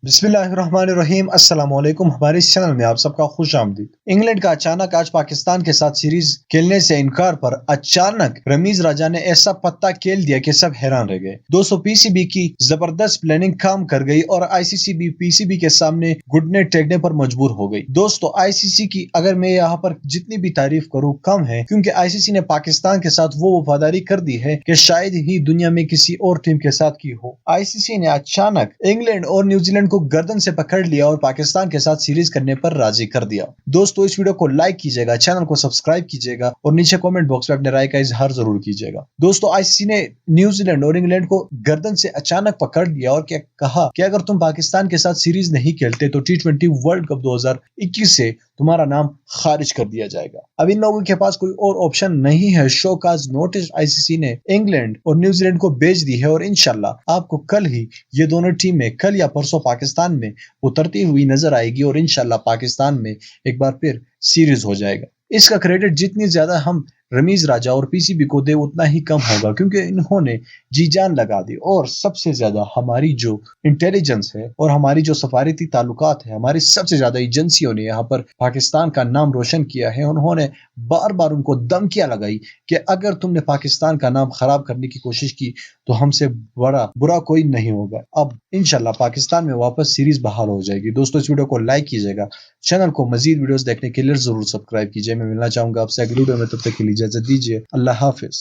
बिस्मिल्लाहिर्रहमानिर्रहीम। अस्सलाम वालेकुम। हमारे इस चैनल में आप सबका खुश आमदीद। इंग्लैंड का अचानक आज पाकिस्तान के साथ सीरीज खेलने से इनकार पर अचानक रमीज राजा ने ऐसा पत्ता खेल दिया कि सब हैरान रह गए। दोस्तों, पीसीबी की जबरदस्त प्लानिंग काम कर गई और आईसीसी भी पीसीबी के सामने घुटने टेकने पर मजबूर हो गई। दोस्तों, आईसीसी की अगर मैं यहाँ पर जितनी भी तारीफ करूँ कम है, क्योंकि आईसीसी ने पाकिस्तान के साथ वो वफादारी कर दी है कि शायद ही दुनिया में किसी और टीम के साथ की हो। आईसीसी ने अचानक इंग्लैंड और न्यूजीलैंड को गर्दन से पकड़ लिया और पाकिस्तान के साथ सीरीज करने पर राजी कर दिया। दोस्तों, इस वीडियो को लाइक कीजिएगा, चैनल को सब्सक्राइब कीजिएगा और नीचे कमेंट बॉक्स में अपने राय का इजहार जरूर कीजिएगा। दोस्तों, आईसीसी ने न्यूजीलैंड और इंग्लैंड को गर्दन से अचानक पकड़ लिया और क्या कहा कि अगर तुम पाकिस्तान के साथ सीरीज नहीं खेलते तो T20 वर्ल्ड कप 2021 से तुम्हारा नाम खारिज कर दिया जाएगा। अब इन लोगों के पास कोई और ऑप्शन नहीं है। शो काज नोटिस आईसीसी ने इंग्लैंड और न्यूजीलैंड को भेज दी है और इंशाल्लाह आपको कल ही ये दोनों टीमें कल या परसों पाकिस्तान में उतरती हुई नजर आएगी और इंशाल्लाह पाकिस्तान में एक बार फिर सीरीज हो जाएगा। इसका क्रेडिट जितनी ज्यादा हम रमीज राजा और पीसीबी को दे उतना ही कम होगा, क्योंकि इन्होंने जी जान लगा दी और सबसे ज्यादा हमारी जो इंटेलिजेंस है और हमारी जो सफारती ताल्लुकात है, हमारी सबसे ज्यादा एजेंसियों ने यहाँ पर पाकिस्तान का नाम रोशन किया है। उन्होंने बार बार उनको धमकियां लगाई कि अगर तुमने पाकिस्तान का नाम खराब करने की कोशिश की तो हमसे बड़ा बुरा कोई नहीं होगा। अब इंशाल्लाह पाकिस्तान में वापस सीरीज बहाल हो जाएगी। दोस्तों, इस वीडियो को लाइक कीजिएगा, चैनल को मजीद वीडियोस देखने के लिए जरूर सब्सक्राइब कीजिए। मैं मिलना चाहूंगा आपसे अगली वीडियो में, तब तक के लिए इजाजत दीजिए। अल्लाह हाफिज।